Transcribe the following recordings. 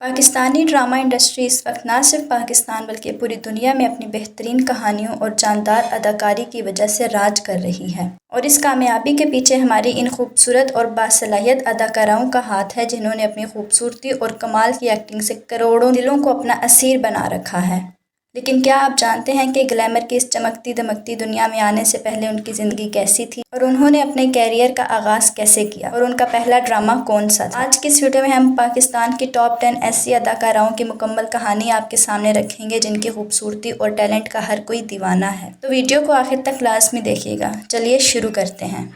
Pakistani drama industry इस वक्त न सिर्फ पाकिस्तान बल्कि पूरी दुनिया में अपनी बेहतरीन कहानियों और जानदार अदाकारी की वजह से राज कर रही है। और इस कामयाबी के पीछे हमारी इन खूबसूरत और बासलाहियत अदाकाराओं का हाथ है, जिन्होंने अपनी खूबसूरती और कमाल की एक्टिंग से करोड़ों दिलों को अपना असीर बना रखा है। लेकिन क्या आप जानते हैं कि ग्लैमर की इस चमकती दमकती दुनिया में आने से पहले उनकी ज़िंदगी कैसी थी और उन्होंने अपने कैरियर का आगाज़ कैसे किया और उनका पहला ड्रामा कौन सा था। आज की इस वीडियो में हम पाकिस्तान की टॉप 10 ऐसी अदाकाराओं की मुकम्मल कहानी आपके सामने रखेंगे जिनकी खूबसूरती और टैलेंट का हर कोई दीवाना है। तो वीडियो को आखिर तक लाजमी देखिएगा। चलिए शुरू करते हैं।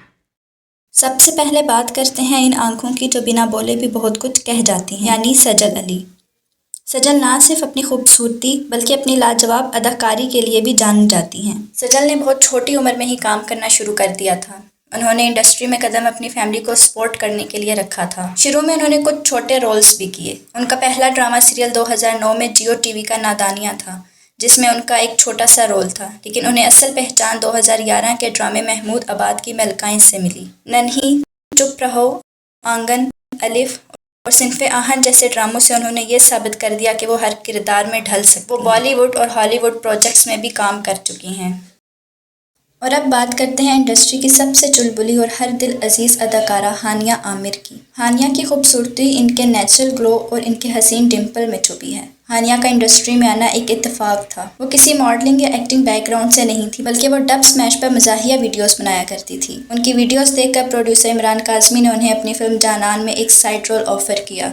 सबसे पहले बात करते हैं इन आंखों की जो बिना बोले भी बहुत कुछ कह जाती हैं, यानी सजल अली। सजल ना सिर्फ अपनी खूबसूरती बल्कि अपनी लाजवाब अदाकारी के लिए भी जानी जाती हैं। सजल ने बहुत छोटी उम्र में ही काम करना शुरू कर दिया था। उन्होंने इंडस्ट्री में कदम अपनी फैमिली को सपोर्ट करने के लिए रखा था। शुरू में उन्होंने कुछ छोटे रोल्स भी किए। उनका पहला ड्रामा सीरियल 2009 में जियो टीवी का नादानिया था, जिसमें उनका एक छोटा सा रोल था। लेकिन उन्हें असल पहचान 2011 के ड्रामे महमूद आबाद की मलकाइन से मिली। नन्ही, चुप रहो, आंगन, अलिफ और सिनफ़े आहन जैसे ड्रामों से उन्होंने ये साबित कर दिया कि वो हर किरदार में ढल सकती हैं। वो बॉलीवुड और हॉलीवुड प्रोजेक्ट्स में भी काम कर चुकी हैं। और अब बात करते हैं इंडस्ट्री की सबसे चुलबुली और हर दिल अजीज़ अदाकारा हानिया आमिर की। हानिया की खूबसूरती इनके नेचुरल ग्लो और इनके हसीन डिम्पल में छुपी है। हानिया का इंडस्ट्री में आना एक इत्तेफाक था। वो किसी मॉडलिंग या एक्टिंग बैकग्राउंड से नहीं थी, बल्कि वो डब स्मैश पर मज़ाहिया वीडियोस बनाया करती थी। उनकी वीडियोस देखकर प्रोड्यूसर इमरान काज़मी ने उन्हें अपनी फिल्म जानान में एक साइड रोल ऑफर किया।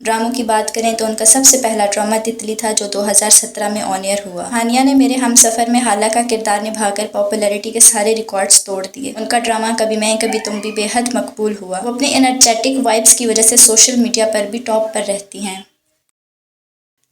ड्रामों की बात करें तो उनका सबसे पहला ड्रामा तितली था, जो 2017 में ऑन एयर हुआ। हानिया ने मेरे हमसफ़र में हाला का किरदार निभाकर पॉपुलैरिटी के सारे रिकॉर्ड्स तोड़ दिए। उनका ड्रामा कभी मैं कभी तुम भी बेहद मकबूल हुआ। वो अपनी एनर्जेटिक वाइब्स की वजह से सोशल मीडिया पर भी टॉप पर रहती हैं।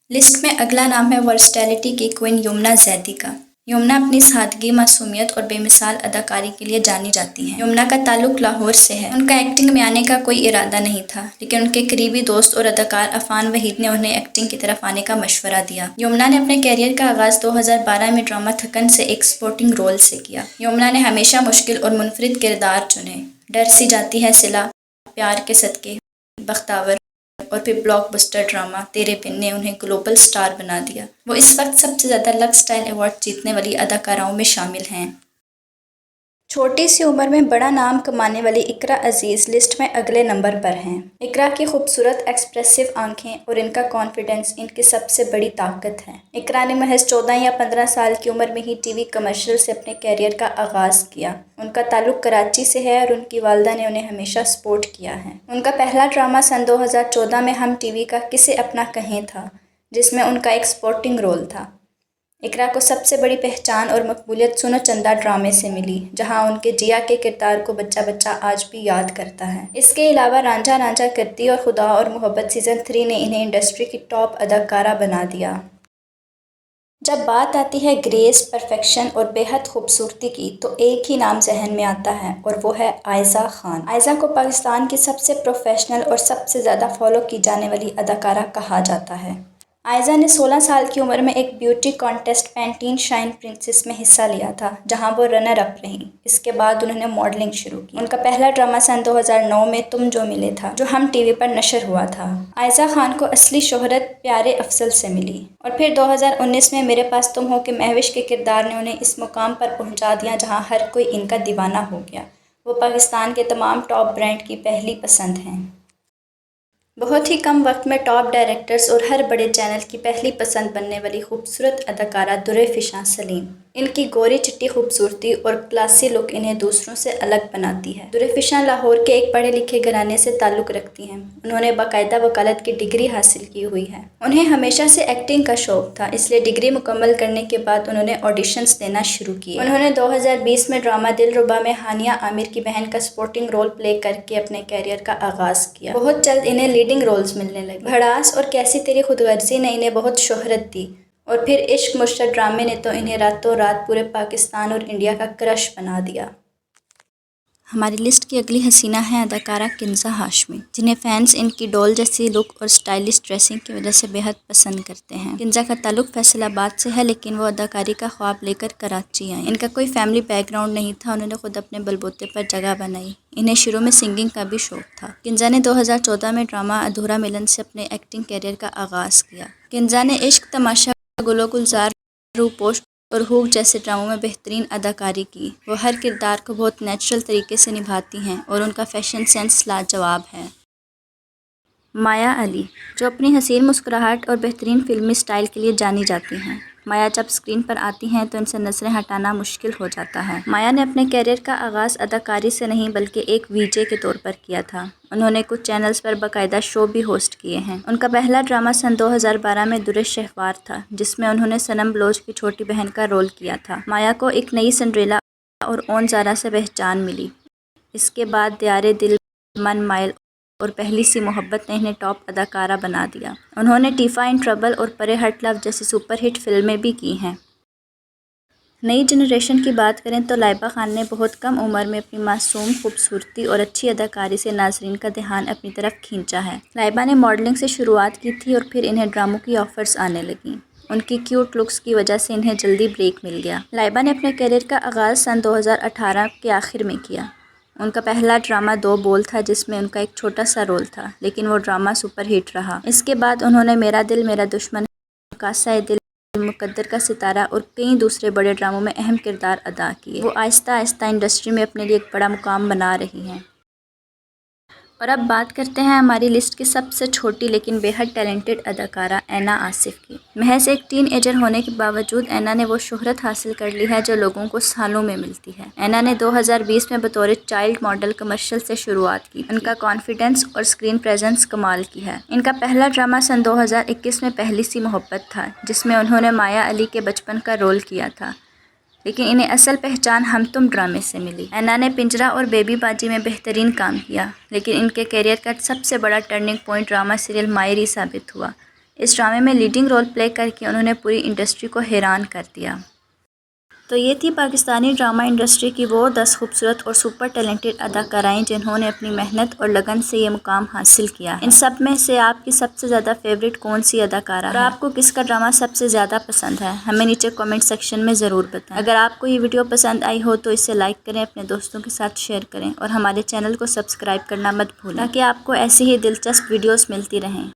लिस्ट में अगला नाम है वर्सटैलिटी की क्वीन यमुना जैदी का। यमुना अपनी सादगी, मासूमियत और बेमिसाल अदाकारी के लिए जानी जाती हैं। यमुना का ताल्लुक लाहौर से है। उनका एक्टिंग में आने का कोई इरादा नहीं था, लेकिन उनके करीबी दोस्त और अदाकार अफान वहीद ने उन्हें एक्टिंग की तरफ आने का मशवरा दिया। यमुना ने अपने कैरियर का आगाज़ 2012 में ड्रामा थकन से एक सपोर्टिंग रोल से किया। यमुना ने हमेशा मुश्किल और मुनफरिद किरदार चुने। डर सी जाती है सिला, प्यार के सदके, बख्तावर और फिर ब्लॉकबस्टर ड्रामा तेरे बिन ने उन्हें ग्लोबल स्टार बना दिया। वो इस वक्त सबसे ज़्यादा लक्स स्टाइल अवार्ड जीतने वाली अदाकाराओं में शामिल हैं। छोटी सी उम्र में बड़ा नाम कमाने वाली इकरा अजीज़ लिस्ट में अगले नंबर पर हैं। इकरा की खूबसूरत एक्सप्रेसिव आंखें और इनका कॉन्फिडेंस इनकी सबसे बड़ी ताकत है। इकरा ने महज 14 या 15 साल की उम्र में ही टीवी कमर्शियल से अपने कैरियर का आगाज़ किया। उनका ताल्लुक कराची से है और उनकी वालदा ने उन्हें हमेशा सपोर्ट किया है। उनका पहला ड्रामा सन 2014 में हम टीवी का किसे अपना कहें था, जिसमें उनका एक सपोर्टिंग रोल था। इकरा को सबसे बड़ी पहचान और मकबूलियत सुनो चंदा ड्रामे से मिली, जहां उनके जिया के किरदार को बच्चा बच्चा आज भी याद करता है। इसके अलावा रांझा रांझा करती और खुदा और मोहब्बत सीज़न 3 ने इन्हें इंडस्ट्री की टॉप अदाकारा बना दिया। जब बात आती है ग्रेस, परफेक्शन और बेहद खूबसूरती की, तो एक ही नाम जहन में आता है और वो है आयज़ा खान। आयज़ा को पाकिस्तान की सबसे प्रोफेशनल और सबसे ज़्यादा फॉलो की जाने वाली अदाकारा कहा जाता है। आयज़ा ने 16 साल की उम्र में एक beauty contest Pantene shine princess में हिस्सा लिया था, जहां वो रनर अप रहीं। इसके बाद उन्होंने मॉडलिंग शुरू की। उनका पहला ड्रामा सन 2009 में तुम जो मिले था, जो हम टीवी पर नशर हुआ था। आयज़ा खान को असली शोहरत प्यारे अफसल से मिली और फिर 2019 में मेरे पास तुम हो के महविश के किरदार ने उन्हें इस मुकाम पर पहुँचा दिया जहाँ हर कोई इनका दीवाना हो गया। वो पाकिस्तान के तमाम टॉप ब्रांड की पहली पसंद हैं। बहुत ही कम वक्त में टॉप डायरेक्टर्स और हर बड़े चैनल की पहली पसंद बनने वाली खूबसूरत अदाकारा दुरे-फिशां सलीम। इनकी गोरी चिट्टी खूबसूरती और क्लासी लुक इन्हें दूसरों से अलग बनाती है। दुरे-फिशां लाहौर के एक पढ़े लिखे घराने से ताल्लुक़ रखती हैं। उन्होंने बाकायदा वकालत की डिग्री हासिल की हुई है। उन्हें हमेशा से एक्टिंग का शौक था, इसलिए डिग्री मुकम्मल करने के बाद उन्होंने ऑडिशंस देना शुरू किए। उन्होंने 2020 में ड्रामा दिलरुबा में हानिया आमिर की बहन का सपोर्टिंग रोल प्ले करके अपने कैरियर का आगाज़ किया। बहुत जल्द इन्हें लीडिंग रोल्स मिलने लगे। भड़ास और कैसी तेरी खुदगर्जी ने इन्हें बहुत शोहरत दी और फिर इश्क मुश्तक ड्रामे ने तो इन्हें रातों रात पूरे पाकिस्तान और इंडिया का क्रश बना दिया। हमारी लिस्ट की अगली हसीना है अदाकारा किंजा हाशमी, जिन्हें फैंस इनकी डॉल जैसी लुक और स्टाइलिश ड्रेसिंग की वजह से बेहद पसंद करते हैं। किंजा का ताल्लुक फैसलाबाद से है, लेकिन वो अदाकारी का ख्वाब लेकर कराची आई। इनका कोई फैमिली बैकग्राउंड नहीं था, उन्होंने खुद अपने बलबूते पर जगह बनाई। इन्हें शुरू में सिंगिंग का भी शौक था। किंजा ने 2014 में ड्रामा अधूरा मिलन से अपने एक्टिंग करियर का आगाज़ किया। किंजा ने इश्क, तमाशा, गुलो गुलजार, रूपोश और हुक जैसे ड्रामों में बेहतरीन अदाकारी की। वो हर किरदार को बहुत नेचुरल तरीके से निभाती हैं और उनका फैशन सेंस लाजवाब है। माया अली, जो अपनी हसीन मुस्कुराहट और बेहतरीन फिल्मी स्टाइल के लिए जानी जाती हैं। माया जब स्क्रीन पर आती हैं तो इनसे नजरें हटाना मुश्किल हो जाता है। माया ने अपने करियर का आगाज़ अदाकारी से नहीं बल्कि एक वीजे के तौर पर किया था। उन्होंने कुछ चैनल्स पर बाकायदा शो भी होस्ट किए हैं। उनका पहला ड्रामा सन 2012 में दुर्रे शहवार था, जिसमें उन्होंने सनम बलोच की छोटी बहन का रोल किया था। माया को एक नई सिंड्रेला और ओन ज़ारा से पहचान मिली। इसके बाद दियारे दिल, मन माइल और पहली सी मोहब्बत ने इन्हें टॉप अदाकारा बना दिया। उन्होंने टीफा इन ट्रबल और परे हट लव जैसी सुपरहिट फिल्में भी की हैं। नई जनरेशन की बात करें तो लाइबा खान ने बहुत कम उम्र में अपनी मासूम खूबसूरती और अच्छी अदाकारी से नाजरीन का ध्यान अपनी तरफ खींचा है। लाइबा ने मॉडलिंग से शुरुआत की थी और फिर इन्हें ड्रामों की ऑफर्स आने लगीं। उनकी क्यूट लुक्स की वजह से इन्हें जल्दी ब्रेक मिल गया। लाइबा ने अपने करियर का आगाज़ सन 2018 के आखिर में किया। उनका पहला ड्रामा दो बोल था, जिसमें उनका एक छोटा सा रोल था, लेकिन वो ड्रामा सुपरहिट रहा। इसके बाद उन्होंने मेरा दिल मेरा दुश्मन, कासा दिल, मुकद्दर का सितारा और कई दूसरे बड़े ड्रामों में अहम किरदार अदा किए। वो आहिस्ता आहिस्ता इंडस्ट्री में अपने लिए एक बड़ा मुकाम बना रही हैं। और अब बात करते हैं हमारी लिस्ट की सबसे छोटी लेकिन बेहद टैलेंटेड अदाकारा ऐना आसिफ की। महज एक टीनएजर होने के बावजूद ऐना ने वो शोहरत हासिल कर ली है जो लोगों को सालों में मिलती है। ऐना ने 2020 में बतौर चाइल्ड मॉडल कमर्शियल से शुरुआत की। उनका कॉन्फिडेंस और स्क्रीन प्रेजेंस कमाल की है। इनका पहला ड्रामा सन 2021 में पहली सी मोहब्बत था, जिसमें उन्होंने माया अली के बचपन का रोल किया था, लेकिन इन्हें असल पहचान हम तुम ड्रामे से मिली। ऐना ने पिंजरा और बेबी बाजी में बेहतरीन काम किया, लेकिन इनके करियर का सबसे बड़ा टर्निंग पॉइंट ड्रामा सीरियल मायरी साबित हुआ। इस ड्रामे में लीडिंग रोल प्ले करके उन्होंने पूरी इंडस्ट्री को हैरान कर दिया। तो ये थी पाकिस्तानी ड्रामा इंडस्ट्री की वो 10 खूबसूरत और सुपर टैलेंटेड अदाकाराएँ जिन्होंने अपनी मेहनत और लगन से ये मुकाम हासिल किया। इन सब में से आपकी सबसे ज़्यादा फेवरेट कौन सी अदाकारा है और आपको किसका ड्रामा सबसे ज़्यादा पसंद है, हमें नीचे कमेंट सेक्शन में ज़रूर बताएं। अगर आपको ये वीडियो पसंद आई हो तो इसे लाइक करें, अपने दोस्तों के साथ शेयर करें और हमारे चैनल को सब्सक्राइब करना मत भूलें, ताकि आपको ऐसी ही दिलचस्प वीडियोज़ मिलती रहें।